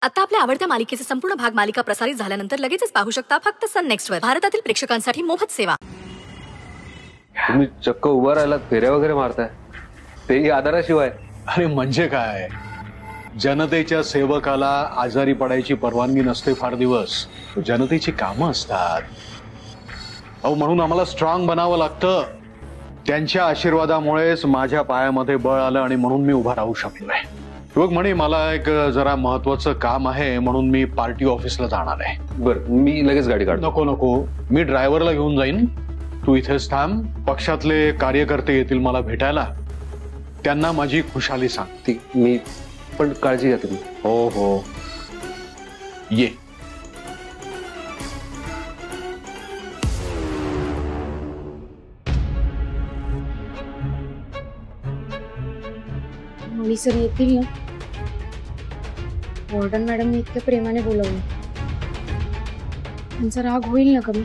आता आपल्या आवडत्या मालिकेचे संपूर्ण भाग मालिका प्रसारित झाल्यानंतर लगेचच पाहू शकता फक्त सन नेक्स्ट वर. भारतातील प्रेक्षकांसाठी मोफत सेवा. तुम्ही चक्क उभा राहिलात, फेऱ्या वगैरे मारताय, तेही आधाराशिवाय. अरे म्हणजे काय, जनतेच्या सेवकाला आजारी पडायची परवानगी नसते फार दिवस. जनतेची कामं असतात. अहो म्हणून आम्हाला स्ट्रॉंग बनावं लागतं. त्यांच्या आशीर्वादामुळेच माझ्या पायामध्ये बळ आलं आणि म्हणून मी उभा राहू शकलोय. बघ म्हणे, मला एक जरा महत्वाचं काम आहे म्हणून मी पार्टी ऑफिसला जाणार आहे. बरं, मी लगेच गाडी काढतो. नको नको, मी ड्रायव्हरला घेऊन जाईन. तू इथेच थांब. पक्षातले कार्यकर्ते येतील मला भेटायला, त्यांना माझी खुशाली सांग. ती मी पण काळजी घ्या तुम्ही. हो हो, ये. मणी सर येतील ना? वॉर्डन मॅडमने इतक्या प्रेमाने बोलवलं, त्यांचा राग होईल ना कमी?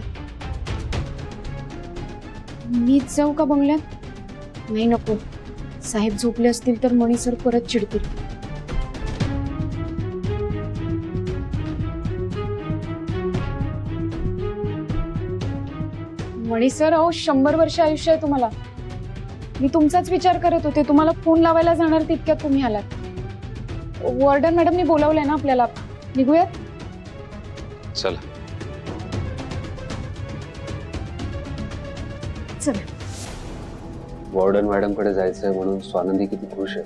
मीच जाऊ का बंगल्यात? नाही नको, साहेब झोपले असतील तर मणी सर परत चिडतील. मणी सर, अहो 100 वर्ष आयुष्य आहे तुम्हाला. मी तुमचाच विचार करत होते. तुम्हाला फोन लावायला जाणार तितक्यात तुम्ही आलात. वॉर्डन मॅडमने बोलावलंय ना आपल्याला, निघूयात? चला चला. वॉर्डन मॅडम कडे जायचंय म्हणून स्वानंदी किती खुश आहे.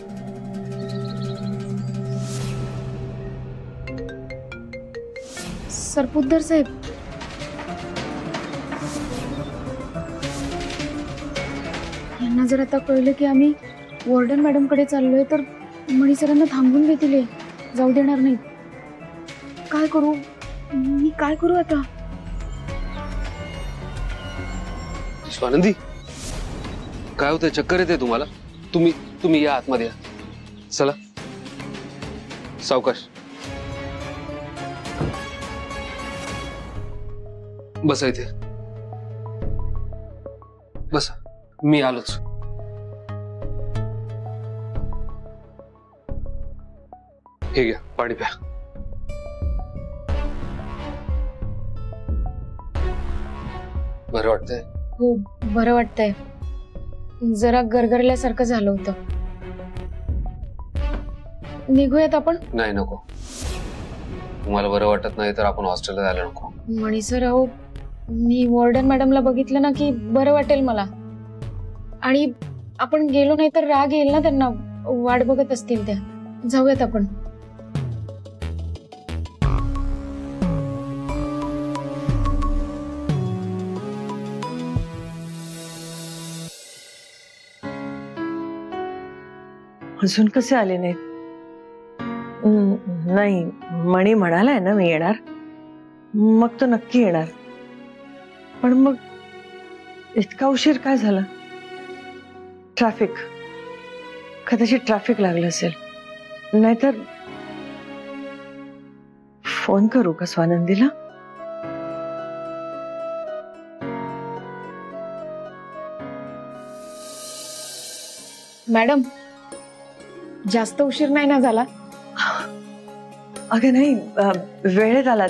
सरपोतदार साहेब, यांना जर आता कळलं की आम्ही वॉर्डन मॅडम कडे चाललोय तर मणी सरांना थांबून घेतील, जाऊ देणार नाही. काय करू मी, काय करू आता? स्वानंदी, काय होतंय? चक्कर येते तुम्हाला? तुम्ही या आतमध्ये या. चला सावकाश. बसा इथे, बसा. मी आलोच. हे घ्या, पाणी प्या. बरं वाटतंय? हो, बरं वाटतंय. जरा गरगरल्यासारखं झालं होतं. निघूयात आपण? नाही नको, तुम्हाला बरं वाटत नाही तर आपण हॉस्टेलला जायला नको. मणी सर, अहो मी वॉर्डन मॅडमला बघितलं ना की बरं वाटेल मला. आणि आपण गेलो नाही तर राग येईल ना त्यांना, वाट बघत असतील त्या. जाऊयात आपण. अजून कसे आले नाहीत? नाही, मणी म्हणालाय ना मी येणार, मग तो नक्की येणार. पण मग इतका उशीर काय झाला? ट्रॅफिक, कदाचित ट्रॅफिक लागलं असेल. नाहीतर फोन करू का स्वानंदीला? मॅडम, जास्त उशीर नाही ना झाला? अगं नाही, वेळेत आलात.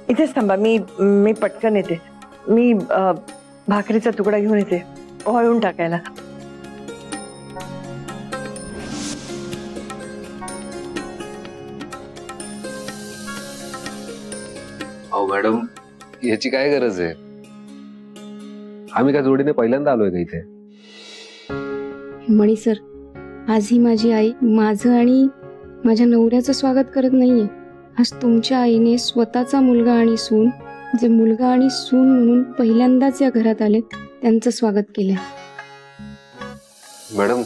इथेच थांबा, मी पटकन येते. मी भाकरीचा तुकडा घेऊन येते, वाळून टाकायला. अहो मॅडम, याची काय गरज आहे? आम्ही काय जोडीने पहिल्यांदा आलोय का इथे? मणी सर, आज ही माझी आई माझं आणि माझ्या नवऱ्याचं स्वागत करत नाहीये. आज तुमच्या आईने स्वतःचा मुलगा आणि सून, जे मुलगा आणि सून म्हणून पहिल्यांदाच या घरात आले, त्यांचं स्वागत केलंय. मॅडम,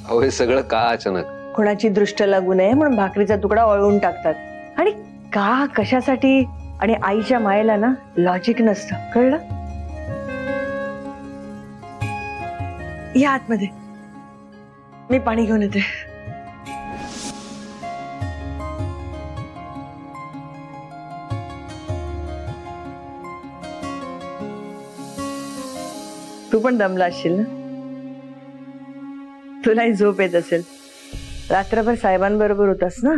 अहो हे सगळं का अचानक? कोणाची दृष्ट लागू नये म्हणून भाकरीचा तुकडा वाळवून टाकतात. आणि का, कशासाठी? आणि आईच्या मायेला ना लॉजिक नसतं, कळलं? या आतमध्ये, मी पाणी घेऊन येते. तू पण दमला असशील ना? तुलाही झोप येत असेल. रात्रभर साहेबांबरोबर होतास ना?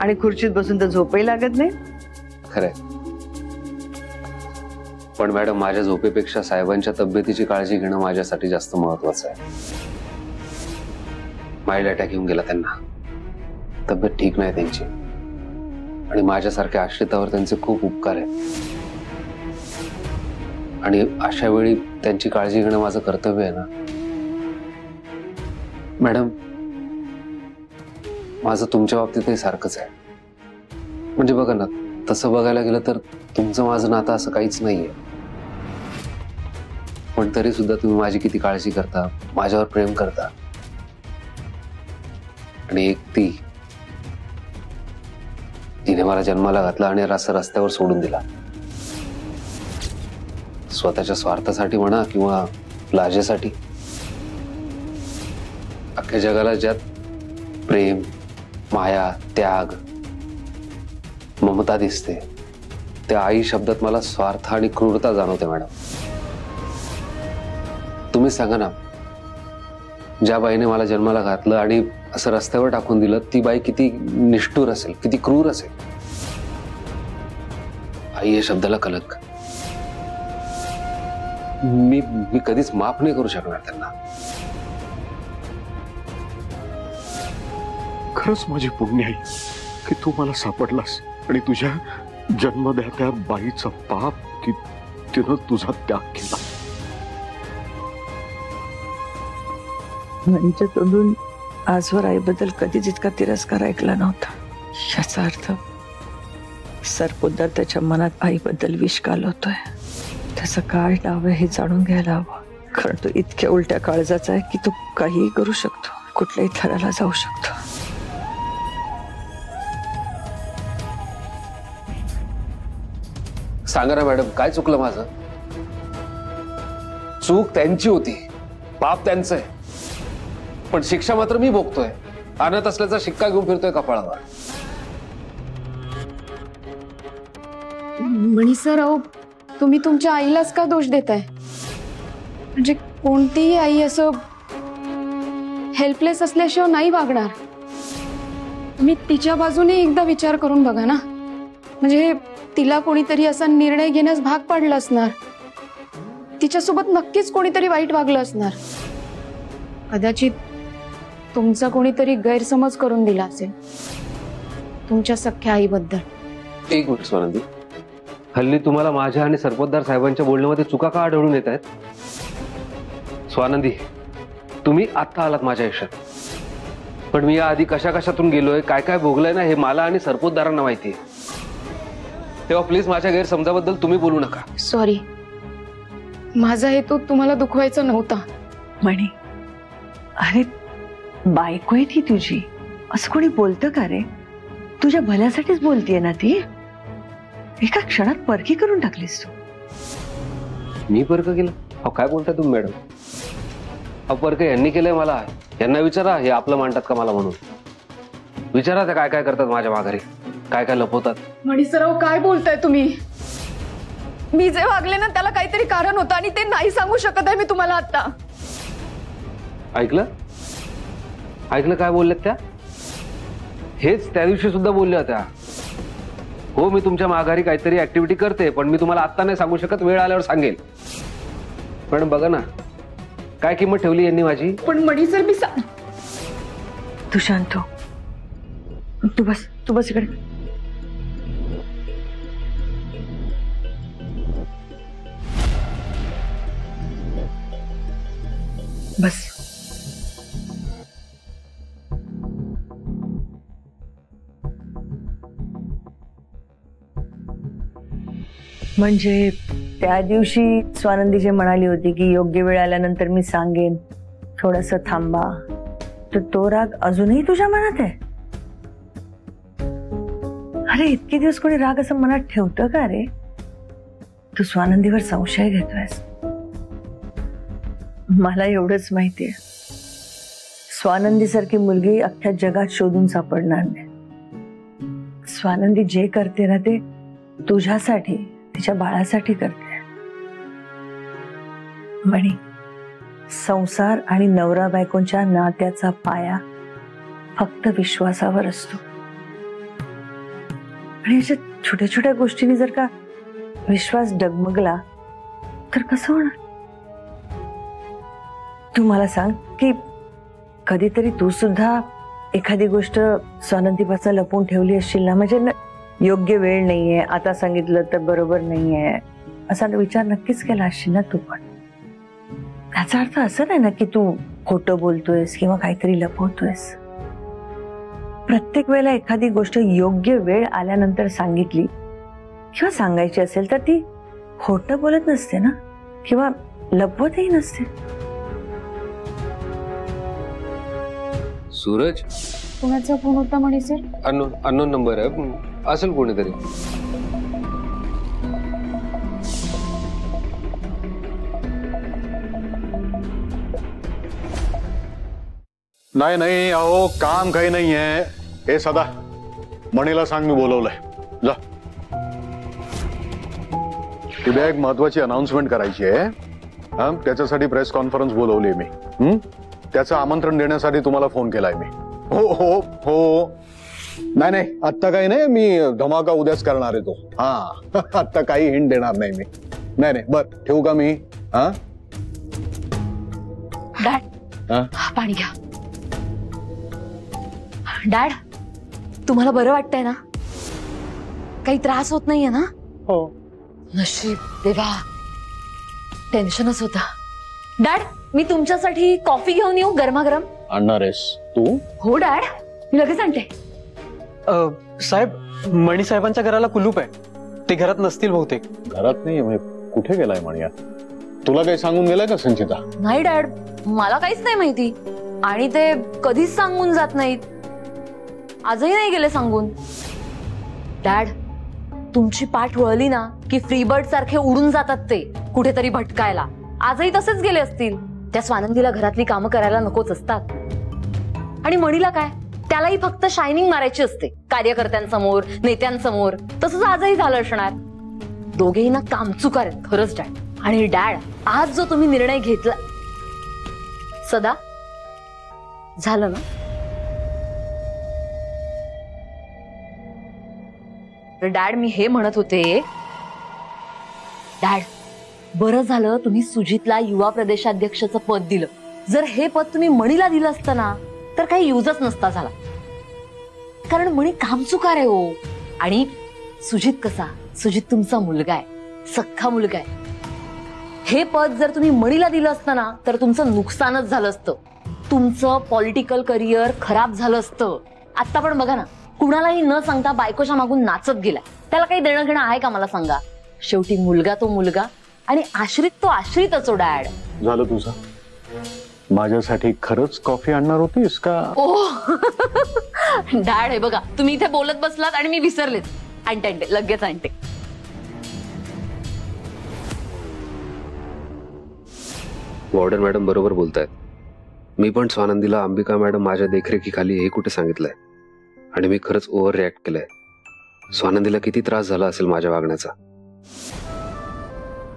आणि खुर्चीत बसून तर झोपही लागत नाही. खरंय. पण मॅडम, माझ्या झोपेपेक्षा साहेबांच्या तब्येतीची काळजी घेणं माझ्यासाठी जास्त महत्वाचं आहे. माइल्ड अटॅक येऊन गेला त्यांना, तब्येत ठीक नाही त्यांची, आणि माझ्यासारख्या आश्रितावर त्यांचे खूप उपकार आहेत. आणि अशा वेळी त्यांची काळजी घेणं माझं कर्तव्य आहे ना मॅडम. माझं तुमच्या बाबतीतही सारखंच आहे. म्हणजे बघा ना, तसं बघायला गेलं तर तुमचं माझं नातं असं काहीच नाहीये, पण तरी सुद्धा तुम्ही माझी किती काळजी करता, माझ्यावर प्रेम करता. आणि एक ती, तिने मला जन्माला घातला आणि असं रस्त्यावर सोडून दिला. स्वतःच्या स्वार्थासाठी म्हणा किंवा लाजेसाठी. अख्ख्या जगाला ज्यात प्रेम, माया, त्याग, ममता दिसते, त्या आई शब्दात मला स्वार्थ आणि क्रूरता जाणवते मॅडम. तुम्ही सांगा ना, ज्या बाईने मला जन्माला घातलं आणि असं रस्त्यावर टाकून दिलं, ती बाई किती निष्ठुर असेल, किती क्रूर असेल. आई या शब्दाला कलंक. मी कधीच माफ नाही करू शकणार त्यांना. खरंच माझी पुण्य आहे की तू मला सापडलास आणि तुझ्या जन्मदात्या बाईचा पाप की तिनं तुझा त्याग केला. म्हणजे तोंडून आजवर आईबद्दल कधीच इतका तिरस्कार ऐकला नव्हता. याचा अर्थ सरपोतदार त्याच्या मनात आईबद्दल विष घालवतोय. त्याचं काय नाव आहे हे जाणून घ्यायला हवं, कारण तो इतक्या उलट्या काळजाचा आहे की तो काहीही करू शकतो, कुठल्याही थराला जाऊ शकतो. सांगा ना मॅडम, काय चुकलं माझं? चूक त्यांची होती, पाप त्यांचं आहे, पण शिक्षा मात्र मी भोगतोय. अनाथ असल्याचा शिक्का घेऊन फिरतोय कपाळावर. मणी सर, अहो तुम्ही तुमच्या आईलाच का दोष देताय? म्हणजे कोणतीही आई असं हेल्पलेस असल्याशिवाय नाही वागणार. तुम्ही तिच्या बाजूने एकदा विचार करून बघा ना. म्हणजे तिला कोणीतरी असा निर्णय घेण्यास भाग पाडलं असणार. तिच्यासोबत नक्कीच कोणीतरी वाईट वागलं असणार. कदाचित तुमचा कोणीतरी गैरसमज करून दिला असेल तुमच्या सख्या आईबद्दल. एक मिनिट स्वानंदी, हल्ली तुम्हाला माझ्या आणि सरपोतदार साहेबांच्या बोलण्यामध्ये चुका का आढळून येत आहेत? स्वानंदी, तुम्ही आत्ता आलात माझ्या आयुष्यात, पण मी याआधी कशा कशातून गेलोय, काय काय भोगलंय ना, हे मला आणि सरपोतदारांना माहिती आहे. तेव्हा प्लीज माझ्या गैरसमजाबद्दल तुम्ही बोलू नका. सॉरी, माझा हेतू तुम्हाला दुखवायचा नव्हता. म्हणे अरे बायको आहे ती तुझी, असं कोणी बोलतं का रे? तुझ्या भल्यासाठीच बोलतीये ना ती. एका क्षणात परकी करून टाकलीस तू. मी परक केलं? अहो काय बोलताय तुम्ही मॅडम? अहो परक यांनी केलंय मला. यांना विचारा, हे आपलं मांडतात का मला म्हणून. विचारा त्या काय काय करतात माझ्या माघारी, काय काय लपवतात. मणी सराव, काय बोलताय तुम्ही? मी जे वागले ना त्याला काहीतरी कारण होतं आणि ते नाही सांगू शकत आहे मी तुम्हाला आता. ऐकलं ऐकलं काय बोलल्यात त्या? हेच त्या दिवशी सुद्धा बोलल्या होत्या. हो, मी तुमच्या माघारी काहीतरी ऍक्टिव्हिटी करते, पण मी तुम्हाला आत्ता नाही सांगू शकत, वेळ आल्यावर सांगेल. पण बघा ना काय किंमत ठेवली यांनी माझी. पण मणी सर, मी तू शांत हो. तू बस इकडे. बस. म्हणजे त्या दिवशी स्वानंदी जे म्हणाली होती की योग्य वेळ आल्यानंतर मी सांगेन, थोडंसं थांबा, तर तो राग अजूनही तुझ्या मनात आहे? अरे इतके दिवस कोणी राग असं मनात ठेवतं का रे? तू स्वानंदीवर संशय घेतोयस. मला एवढंच माहितीये, स्वानंदी सारखी मुलगी अख्ख्या जगात शोधून सापडणार नाही. स्वानंदी जे करते ना ते तुझ्यासाठी, तिच्या बाळासाठी करते. म्हणे संसार आणि नवरा बायकोंच्या नात्याचा पाया फक्त विश्वासावर असतो. आणि अशा छोट्या छोट्या गोष्टींनी जर का विश्वास डगमगला तर कसं होणार? तू मला सांग की कधीतरी तू सुद्धा एखादी गोष्ट स्वानंदीपासून लपवून ठेवली असशील ना, म्हणजे योग्य वेळ नाहीये, आता सांगितलं तर बरोबर नाहीये असा विचार नक्कीच केला असशील ना तू पण. त्याचा अर्थ असं नाही ना की तू खोटं बोलतोयस किंवा काहीतरी लपवतोयस. प्रत्येक वेळेला एखादी गोष्ट योग्य वेळ आल्यानंतर सांगितली किंवा सांगायची असेल तर ती खोटं बोलत नसते ना, किंवा लपवतही नसते. सूरज, कोणाचा फोन होता म्हणे सर? अननोन नंबर आहे, असेल कोणीतरी. नाही नाही, अहो काम काही नाहीये. हे सदा मणीला सांग मी बोलवलंय, जा. उद्या एक महत्वाची अनाउन्समेंट करायची आहे. हा, त्याच्यासाठी प्रेस कॉन्फरन्स बोलवली मी. त्याचं आमंत्रण देण्यासाठी तुम्हाला फोन केलाय मी. हो हो हो. नाही नाही, आत्ता काही नाही, मी धमाका उद्याच करणार आहे तो. हा, आत्ता काही हिंट देणार नाही मी. नाही नाही, बर ठेवू का मी? हा डॅड, पाणी घ्या. डॅड, तुम्हाला बरं वाटतंय ना? काही त्रास होत नाहीये ना? हो. नशीब देवा, टेन्शनच होता. डॅड, मी तुमच्यासाठी कॉफी घेऊन येऊ गरमागरम? आणणार आहेस तू? हो डॅड, मी लगेच आणते. साहेब, मणी साहेबांच्या घराला कुलूप आहे, ते घरात नसतील बहुतेक. घरात नाही म्हणजे कुठे गेलाय मणिया? तुला काही सांगून गेलाय का संचिता? नाही डॅड, मला काहीच नाही माहिती, आणि ते कधीच सांगून जात नाहीत. आजही नाही गेले सांगून. डॅड, तुमची पाठ वळली ना की फ्रीबर्ड सारखे उडून जातात ते कुठेतरी भटकायला. आजही तसेच गेले असतील. त्या स्वानंदीला घरातली कामं करायला नकोच असतात. आणि मणीला काय, त्यालाही फक्त शायनिंग मारायची असते कार्यकर्त्यांसमोर, नेत्यांसमोर. तसंच आजही झालं असणार. दोघेही ना कामचुकार आहेत खरंच डॅड. आणि डॅड, आज जो तुम्ही निर्णय घेतला सदा, झालं ना? डॅड, मी हे म्हणत होते, डॅड बरं झालं तुम्ही सुजितला युवा प्रदेशाध्यक्षाचं पद दिलं. जर हे पद तुम्ही मणीला दिलं असतं ना तर काही युजच नसता झाला. कारण मणी कामचुकार आहे हो. आणि सुजित कसा, सुजित तुमचा मुलगा आहे, सख्खा मुलगा आहे. हे पद जर तुम्ही मणीला दिलं असतं ना तर तुमचं नुकसानच झालं असतं. तुमचं पॉलिटिकल करिअर खराब झालं असतं. आता पण बघा ना, कुणालाही न सांगता बायकोच्या मागून नाचत गेला. त्याला काही देणं घेणं आहे का मला सांगा? शेवटी मुलगा तो मुलगा आणि आश्रित तो आश्रितच. डॅड, झालं तुझं? माझ्यासाठी खरंच कॉफी आणणार होतीस का? ओ डॅड, हे बघा, तुम्ही इथे बोलत बसलात आणि मी विसरलेच. आणते आणते, लगेच आणते. वॉर्डन मॅडम बरोबर बोलतायत. मी पण स्वानंदीला अंबिका मॅडम माझ्या देखरेखीखाली हे कुठे सांगितलंय, आणि मी खरंच ओव्हर रिॲक्ट केलंय. स्वानंदीला किती त्रास झाला असेल माझ्या वागण्याचा.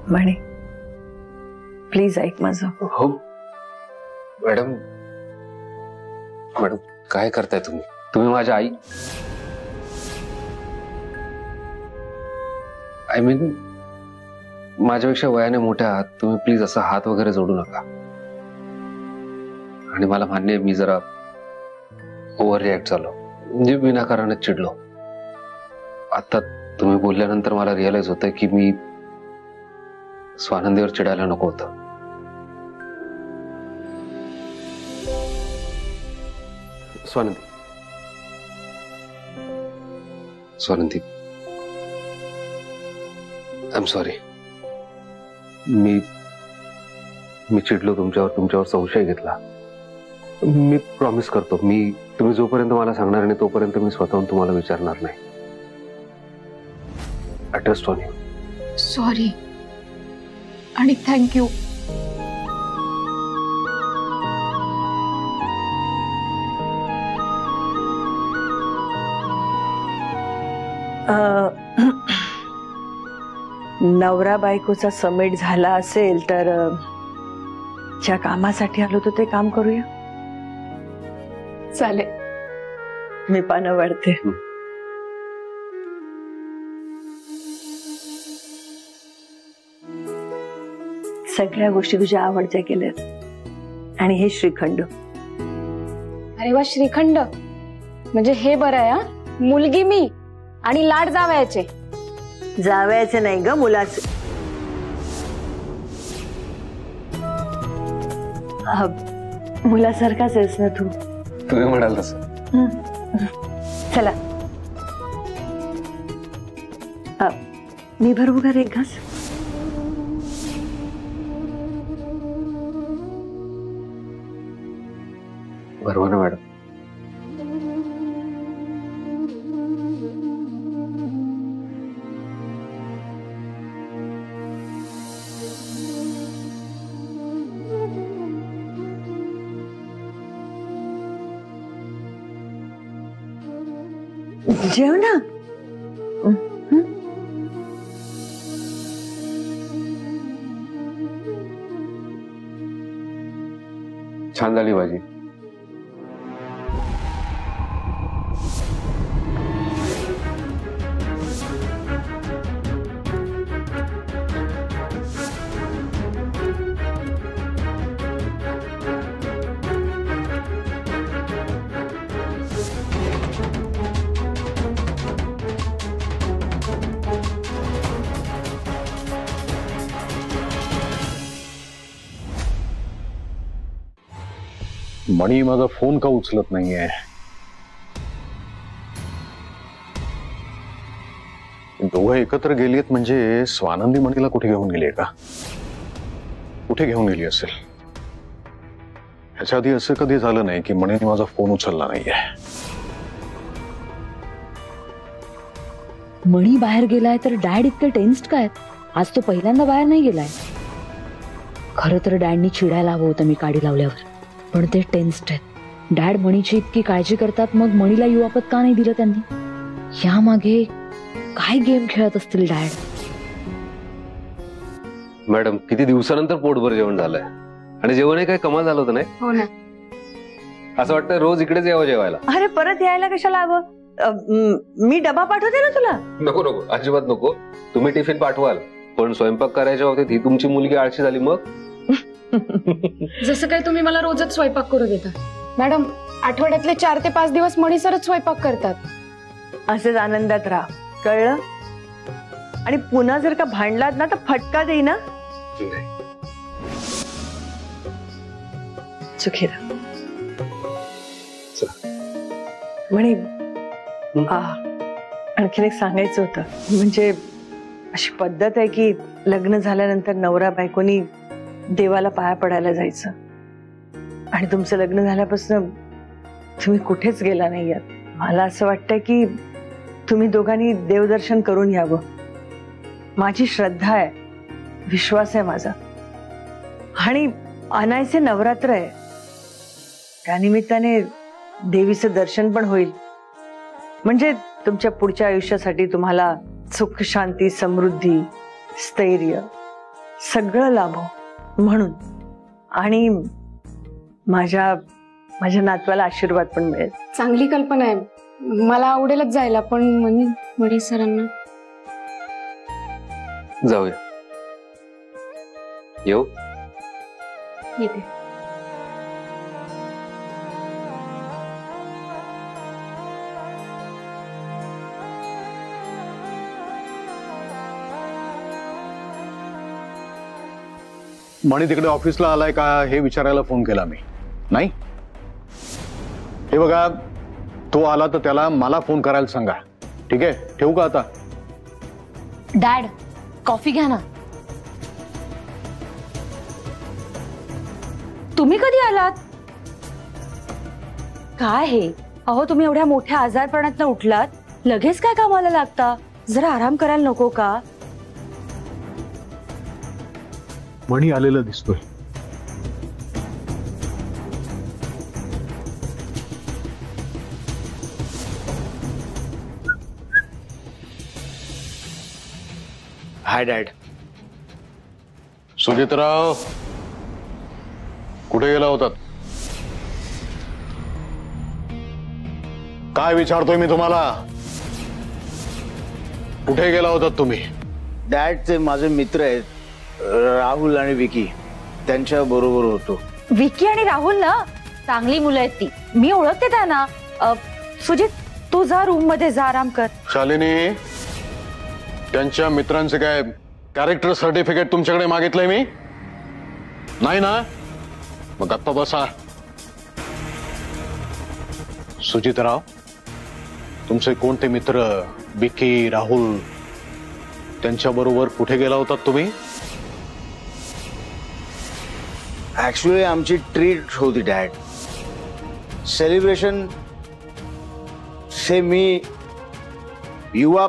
म्हणे प्लीज ऐक माझं. हो मॅडम. मॅडम, काय करताय तुम्ही? तुम्ही माझ्या आई, आय मीन माझ्यापेक्षा वयाने मोठ्या आहात तुम्ही. प्लीज असा हात वगैरे जोडू नका. आणि मला मान्य आहे मी जरा ओव्हर रिॲक्ट झालो, म्हणजे विनाकारणच चिडलो. आता तुम्ही बोलल्यानंतर मला रिअलाइज होतंय की मी स्वानंदीवर चिडायला नको होतं. Swanandi, Swanandi, I am sorry. मी चिडलो तुमच्यावर संशय घेतला. मी प्रॉमिस करतो, तुम्ही जोपर्यंत मला सांगणार नाही तोपर्यंत मी स्वतःहून तुम्हाला विचारणार नाही. I trust on you. Sorry आणि थँक्यू. नवरा बायकोचा समेट झाला असेल तर ज्या कामासाठी आलो तो ते काम करूया. चालेल. मी पानं वाढते. सगळ्या गोष्टी तुझ्या आवडत्या केल्यात आणि हे श्रीखंड. अरे वा, श्रीखंड म्हणजे हे बरं आहे. हा, मुलगी मी आणि लाड जावयाचे. जावयाचे नाही ग, मुलाचे. मुलासारखाच आहेस ना तू. तुम्ही म्हणाल तसं. चला मी भरवू का रे एक घास? बरोबर ना मॅडम. जेव ना. छान झाली भाजी. मणी माझा फोन का उचलत नाहीये? दोघं एकत्र गेलीत म्हणजे स्वानंदी मणीला कुठे घेऊन गेली का? कुठे घेऊन गेली असेल? ह्याच्या आधी असं कधी झालं नाही की मणीने माझा फोन उचलला नाहीये. मणी बाहेर गेलाय तर डॅड इतके टेन्स्ड काय? आज तो पहिल्यांदा बाहेर नाही गेलाय. खरं तर डॅडनी चिडायला हवं होतं मी काडी लावल्यावर, पण ते टेन्स्ड आहेत. डॅड मणीची इतकी काळजी करतात, मग मणीला युवापत का नाही दिलं त्यांनी? यामागे काय गेम खेळत असतील डॅड? मॅडम, किती दिवसानंतर पोटभर जेवण झालंय आणि जेवणही काय कमाल झालं होतं नाही? हो ना. असं वाटतं रोज इकडेच यावं जेवायला. अरे परत यायला कशाला हवं? मी डबा पाठवते ना तुला. नको नको, अजिबात नको. तुम्ही टिफिन पाठवाल, पण स्वयंपाक करायच्या बाबतीत ही तुमची मुलगी आळशी झाली मग. जसं काही तुम्ही मला रोजच स्वयंपाक करू देता. मॅडम, आठवड्यातले 4 ते 5 दिवस मणी सरच स्वयंपाक करतात. असेच आनंदात राहा, कळलं? आणि पुन्हा जर का भांडलात ना तर फटका देई ना. चुकीला म्हणे आणखीन एक सांगायचं होतं. म्हणजे अशी पद्धत आहे की लग्न झाल्यानंतर नवरा बायकोनी देवाला पाया पडायला जायचं, आणि तुमचं लग्न झाल्यापासून तुम्ही कुठेच गेला नाही आहात. मला असं वाटतंय की तुम्ही दोघांनी देवदर्शन करून यावं. माझी श्रद्धा आहे, विश्वास आहे माझा. आणि अनायसे नवरात्र आहे, त्यानिमित्ताने देवीचं दर्शन पण होईल. म्हणजे तुमच्या पुढच्या आयुष्यासाठी तुम्हाला सुख, शांती, समृद्धी, स्थैर्य सगळं लाभो म्हणून. आणि माझ्या नातवाला आशीर्वाद पण मिळेल. चांगली कल्पना आहे, मला आवडेलच जायला. पण मणी सरांना जाऊया. येऊ. येते. मणी तिकडे ऑफिसला आलाय का हे विचारायला फोन केला मी. नाही, हे बघा, तो आला तर त्याला मला फोन करायला सांगा. ठीक आहे, ठेवू का आता? डॅड, कॉफी घ्या ना. तुम्ही कधी आलात? काय हे? अहो, तुम्ही एवढ्या मोठ्या आजारपणातनं उठलात, लगेच काय कामाला लागता? जरा आराम करायला नको का? मणी आलेला दिसतोय. हाय डॅड. सुजितराव, कुठे गेला होतात? काय विचारतोय मी तुम्हाला? कुठे गेला होतात तुम्ही? डॅड, ते माझे मित्र आहेत, राहुल आणि विकी त्यांच्या बरोबर होतो. विकी आणि राहुल ना चांगली मुलं आहेत ती, मी ओळखते त्यांना. सुजित तू जा रूम मध्ये जा, आराम कर. शालिनी, त्यांच्या मित्रांचे काय कॅरेक्टर सर्टिफिकेट तुमच्याकडे मागितलंय मी? नाही ना? मग गप्पा बसा. सुजितराव, तुमचे कोणते मित्र विकी राहुल त्यांच्या बरोबर कुठे गेला होतात तुम्ही? ऍक्च्युली आमची ट्रीट होती डॅड. सेलिब्रेशन से मी युवा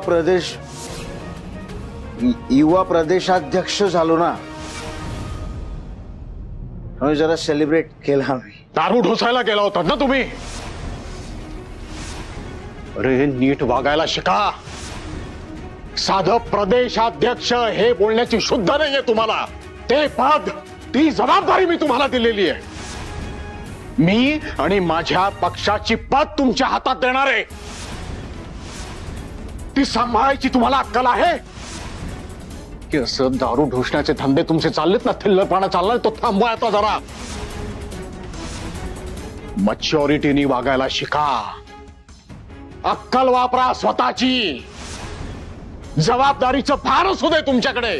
प्रदेशाध्यक्ष झालो ना, जरा सेलिब्रेट केला आम्ही. दारू ढोसायला गेला होतात ना तुम्ही? अरे नीट वागायला शिका. साधं प्रदेशाध्यक्ष हे बोलण्याची शुद्ध नाहीये तुम्हाला. ते पद, ती जबाबदारी मी तुम्हाला दिलेली आहे. मी आणि माझ्या पक्षाची पद तुमच्या हातात देणार आहे. ती सांभाळायची तुम्हाला अक्कल आहे की असं दारू ढोसण्याचे धंदे तुमचे चाललेत ना, थिल्लरपणा चाललाय तो थांबवा आता जरा. मॅच्युरिटीनी वागायला शिका. अक्कल वापरा स्वतःची. जबाबदारीचं भार असू दे तुमच्याकडे.